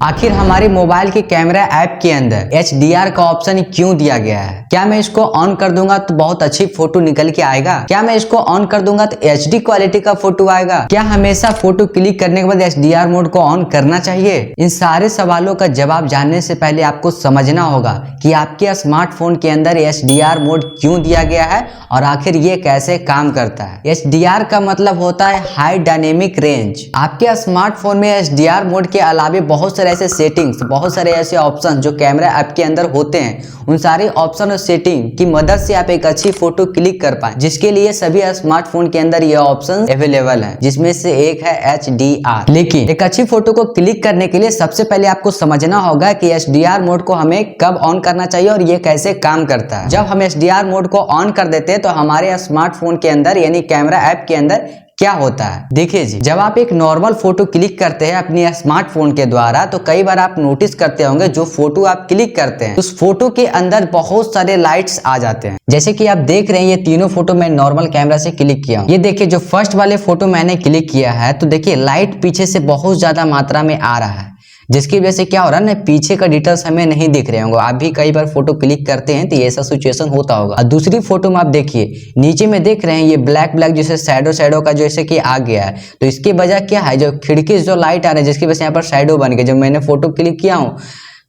आखिर हमारे मोबाइल के कैमरा ऐप के अंदर HDR का ऑप्शन क्यों दिया गया है? क्या मैं इसको ऑन कर दूंगा तो बहुत अच्छी फोटो निकल के आएगा? क्या मैं इसको ऑन कर दूंगा तो HD क्वालिटी का फोटो आएगा? क्या हमेशा फोटो क्लिक करने के बाद HDR मोड को ऑन करना चाहिए? इन सारे सवालों का जवाब जानने से पहले आपको समझना होगा कि आपके स्मार्टफोन के अंदर HDR मोड क्यों दिया गया है और आखिर ये कैसे काम करता है। HDR का मतलब होता है हाई डायनेमिक रेंज। आपके स्मार्टफोन में HDR मोड के अलावा बहुत सारे ऐसे सेटिंग्स, बहुत सारे ऐसे ऑप्शन जो कैमरा ऐप के अंदर होते हैं, उन सारे ऑप्शन और सेटिंग की मदद से आप एक अच्छी फोटो क्लिक कर पाए, जिसके लिए सभी स्मार्टफोन के अंदर ये ऑप्शन अवेलेबल है, जिसमें से एक है HDR। लेकिन एक अच्छी फोटो को क्लिक करने के लिए सबसे पहले आपको समझना होगा कि HDR मोड को हमें कब ऑन करना चाहिए और ये कैसे काम करता है। जब हम HDR मोड को ऑन कर देते हैं तो हमारे स्मार्टफोन के अंदर यानी कैमरा ऐप के अंदर क्या होता है, देखिए जी। जब आप एक नॉर्मल फोटो क्लिक करते हैं अपने स्मार्टफोन के द्वारा तो कई बार आप नोटिस करते होंगे जो फोटो आप क्लिक करते हैं उस फोटो के अंदर बहुत सारे लाइट्स आ जाते हैं। जैसे कि आप देख रहे हैं ये तीनों फोटो मैं नॉर्मल कैमरा से क्लिक किया हूं। ये देखिए जो फर्स्ट वाले फोटो मैंने क्लिक किया है तो देखिए लाइट पीछे से बहुत ज्यादा मात्रा में आ रहा है, जिसकी वजह से क्या हो रहा है ना, पीछे का डिटेल्स हमें नहीं दिख रहे होंगे। आप भी कई बार फोटो क्लिक करते हैं तो ये ऐसा सिचुएशन होता होगा। और दूसरी फोटो में आप देखिए नीचे में देख रहे हैं ये ब्लैक ब्लैक जैसे शैडो का जैसे कि आ गया है, तो इसकी वजह क्या है, जो खिड़की से जो लाइट आ रही है जिसकी वजह से यहाँ पर शैडो बन गया। जब मैंने फोटो क्लिक किया हूँ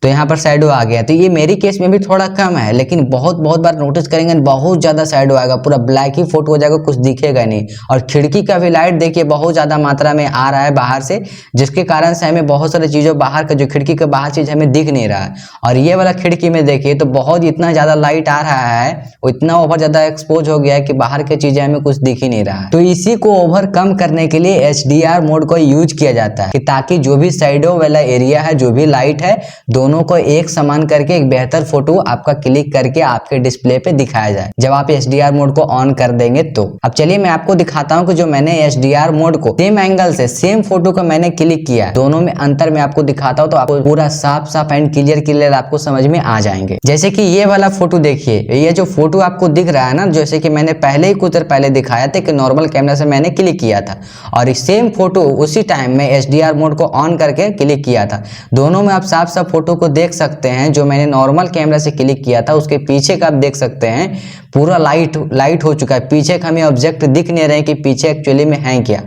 तो यहाँ पर शैडो आ गया, तो ये मेरी केस में भी थोड़ा कम है, लेकिन बहुत बार नोटिस करेंगे बहुत ज्यादा शैडो आएगा, पूरा ब्लैक ही फोटो हो जाएगा, कुछ दिखेगा नहीं। और खिड़की का भी लाइट देखिए बहुत ज्यादा मात्रा में आ रहा है बाहर से, जिसके कारण से हमें बहुत सारी चीजों बाहर का जो खिड़की का बाहर चीज हमें दिख नहीं रहा है। और ये वाला खिड़की में देखिए तो बहुत इतना ज्यादा लाइट आ रहा है, इतना ओवर ज्यादा एक्सपोज हो गया है कि बाहर की चीजें हमें कुछ दिख ही नहीं रहा है। तो इसी को ओवरकम करने के लिए HDR मोड को यूज किया जाता है कि ताकि जो भी शैडो वाला एरिया है, जो भी लाइट है, दोनों को एक समान करके एक बेहतर फोटो आपका क्लिक करके आपके डिस्प्ले पे दिखाया जाए जब आप HDR मोड को ऑन कर देंगे। तो अब चलिए मैं आपको दिखाता हूं कि जो मैंने HDR मोड को सेम एंगल से सेम फोटो को मैंने क्लिक किया है, दोनों में अंतर मैं आपको दिखाता हूं तो आपको पूरा साफ एंड क्लियर आपको समझ में आ जाएंगे। जैसे कि ये वाला फोटो देखिए, ये जो फोटो आपको दिख रहा है ना, जैसे कि मैंने पहले ही कुछ देर पहले दिखाया था कि नॉर्मल कैमरा से मैंने क्लिक किया था और सेम फोटो उसी टाइम में HDR मोड को ऑन करके क्लिक किया था। दोनों में आप साफ फोटो को देख सकते हैं। जो मैंने नॉर्मल कैमरा से क्लिक किया था उसके पीछे का आप देख सकते हैं पूरा लाइट हो चुका है, पीछे का हमें ऑब्जेक्ट दिख नहीं रहे कि पीछे एक्चुअली में है क्या।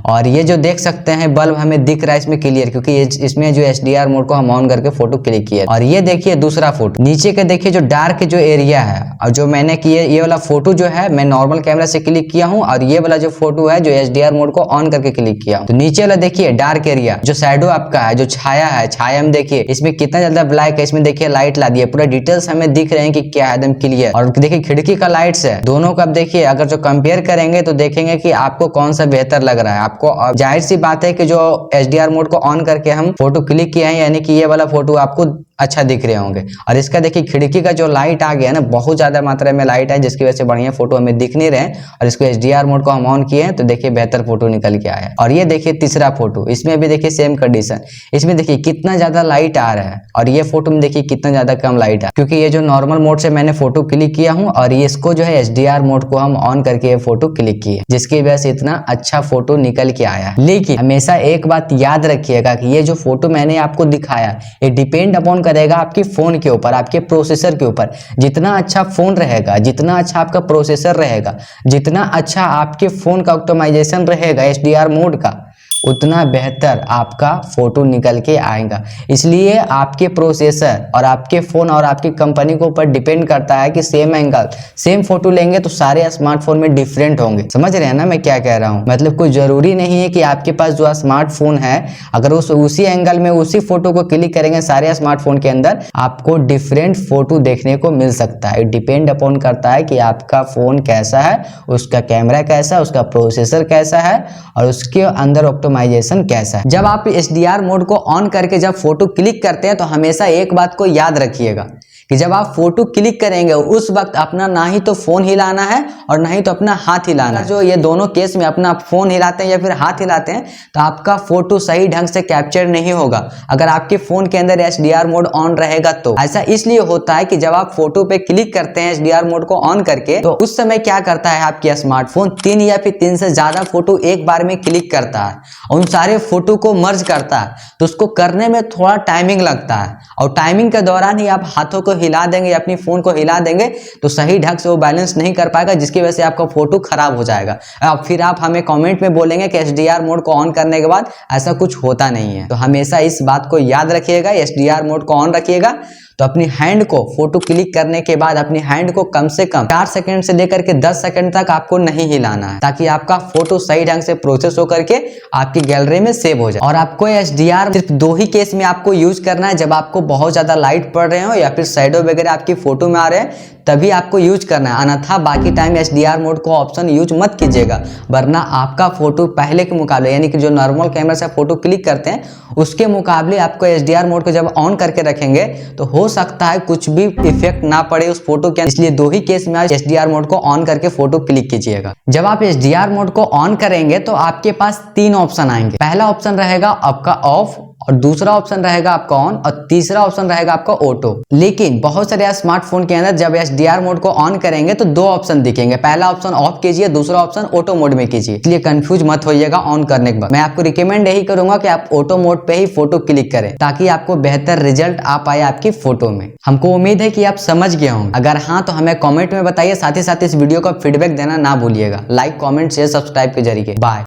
और ये जो देख सकते हैं बल्ब हमें दिख रहा है इसमें क्लियर, क्योंकि इसमें जो HDR मोड को हम ऑन करके फोटो क्लिक किया। और ये देखिए दूसरा फोटो नीचे के देखिए जो डार्क जो एरिया है, और जो मैंने किया ये वाला फोटो जो है मैं नॉर्मल कैमरा से क्लिक किया हूँ और ये वाला जो फोटो है जो HDR मोड को ऑन करके क्लिक किया हूँ। तो नीचे वाला देखिए डार्क एरिया जो शैडो आपका है, जो छाया है, छाया में देखिए इसमें कितना ज्यादा ब्लैक है, इसमें देखिए लाइट ला दिया, पूरा डिटेल्स हमें दिख रहे हैं कि क्या है, एकदम क्लियर। और देखिए खिड़की का लाइट्स है, दोनों का आप देखिए अगर जो कंपेयर करेंगे तो देखेंगे कि आपको कौन सा बेहतर लग रहा है। आपको जाहिर सी बात है कि जो HDR मोड को ऑन करके हम फोटो क्लिक किए हैं यानी कि ये वाला फोटो आपको अच्छा दिख रहे होंगे। और इसका देखिए खिड़की का जो लाइट आ गया ना, बहुत ज्यादा मात्रा में लाइट है, जिसकी वजह से बढ़िया फोटो हमें दिख नहीं रहे। और इसको HDR मोड को हम ऑन किए हैं तो देखिए बेहतर फोटो निकल के आया। और ये देखिए तीसरा फोटो, इसमें भी देखिए सेम कंडीशन, इसमें देखिए कितना ज्यादा लाइट आ रहा है और ये फोटो में देखिए कितना ज्यादा कम लाइट है, क्योंकि ये जो नॉर्मल मोड से मैंने फोटो क्लिक किया हूँ और इसको जो है HDR मोड को हम ऑन करके ये फोटो क्लिक किए, जिसकी वजह से इतना अच्छा फोटो निकल के आया। लेकिन हमेशा एक बात याद रखिएगा कि ये जो फोटो मैंने आपको दिखाया ये डिपेंड अपॉन करेगा आपके फोन के ऊपर, आपके प्रोसेसर के ऊपर। जितना अच्छा फोन रहेगा, जितना अच्छा आपका प्रोसेसर रहेगा, जितना अच्छा आपके फोन का ऑप्टिमाइजेशन रहेगा HDR मोड का, उतना बेहतर आपका फोटो निकल के आएगा। इसलिए आपके प्रोसेसर और आपके फोन और आपकी कंपनी के ऊपर डिपेंड करता है कि सेम एंगल सेम फोटो लेंगे तो सारे स्मार्टफोन में डिफरेंट होंगे। समझ रहे हैं ना मैं क्या कह रहा हूं? मतलब कोई जरूरी नहीं है कि आपके पास जो स्मार्टफोन है अगर उसी एंगल में उसी फोटो को क्लिक करेंगे सारे स्मार्टफोन के अंदर आपको डिफरेंट फोटो देखने को मिल सकता है। डिपेंड अपॉन करता है कि आपका फोन कैसा है, उसका कैमरा कैसा है, उसका प्रोसेसर कैसा है और उसके अंदर ऑप्टिमाइजेशन कैसा है। जब आप HDR मोड को ऑन करके जब फोटो क्लिक करते हैं तो हमेशा एक बात को याद रखिएगा कि जब आप फोटो क्लिक करेंगे उस वक्त अपना ना ही तो फोन हिलाना है और ना ही तो अपना हाथ हिलाना है। जो ये दोनों केस में अपना फोन हिलाते हैं या फिर हाथ हिलाते हैं तो आपका फोटो सही ढंग से कैप्चर नहीं होगा अगर आपके फोन के अंदर HDR मोड ऑन रहेगा। तो ऐसा इसलिए होता है कि जब आप फोटो पे क्लिक करते हैं HDR मोड को ऑन करके तो उस समय क्या करता है आपके स्मार्टफोन 3 या फिर 3 से ज्यादा फोटो एक बार में क्लिक करता है और उन सारे फोटो को मर्ज करता है। तो उसको करने में थोड़ा टाइमिंग लगता है और टाइमिंग के दौरान ही आप हाथों को हिला देंगे या अपनी फोन को हिला देंगे तो सही ढंग से वो बैलेंस नहीं कर पाएगा, जिसकी वजह से आपका फोटो खराब हो जाएगा। अब फिर आप हमें कमेंट में बोलेंगे कि HDR मोड को ऑन करने के बाद ऐसा कुछ होता नहीं है। तो हमेशा इस बात को याद रखिएगा, HDR मोड को ऑन रखिएगा। तो अपनी हैंड को फोटो क्लिक करने के बाद अपनी हैंड को कम से कम 4 सेकंड से लेकर के 10 सेकंड तक आपको नहीं हिलाना है, ताकि आपका फोटो सही ढंग से प्रोसेस हो करके आपकी गैलरी में सेव हो जाए। और आपको HDR सिर्फ 2 ही केस में आपको यूज करना है, जब आपको बहुत ज्यादा लाइट पड़ रहे हो या फिर शैडो वगैरह आपकी फोटो में आ रहे हैं तभी आपको यूज करना है, अन्यथा बाकी टाइम HDR मोड को ऑप्शन यूज मत कीजिएगा, वरना आपका फोटो पहले के मुकाबले यानी कि जो नॉर्मल कैमरा से फोटो क्लिक करते हैं उसके मुकाबले आपको HDR मोड को जब ऑन करके रखेंगे तो हो सकता है कुछ भी इफेक्ट ना पड़े उस फोटो के। इसलिए 2 ही केस में HDR मोड को ऑन करके फोटो क्लिक कीजिएगा। जब आप HDR मोड को ऑन करेंगे तो आपके पास 3 ऑप्शन आएंगे। पहला ऑप्शन रहेगा आपका ऑफ, और दूसरा ऑप्शन रहेगा आपका ऑन, और तीसरा ऑप्शन रहेगा आपका ऑटो। लेकिन बहुत सारे स्मार्टफोन के अंदर जब HDR मोड को ऑन करेंगे तो 2 ऑप्शन दिखेंगे, पहला ऑप्शन ऑफ कीजिए, दूसरा ऑप्शन ऑटो मोड में कीजिए। इसलिए कंफ्यूज मत होइएगा ऑन करने के बाद। मैं आपको रिकमेंड यही करूंगा कि आप ऑटो मोड पे ही फोटो क्लिक करें, ताकि आपको बेहतर रिजल्ट आ पाए आपकी फोटो में। हमको उम्मीद है कि आप समझ गए होंगे। अगर हाँ तो हमें कॉमेंट में बताइए, साथ ही साथ इस वीडियो का फीडबैक देना ना भूलिएगा, लाइक, कॉमेंट, शेयर, सब्सक्राइब के जरिए। बाय।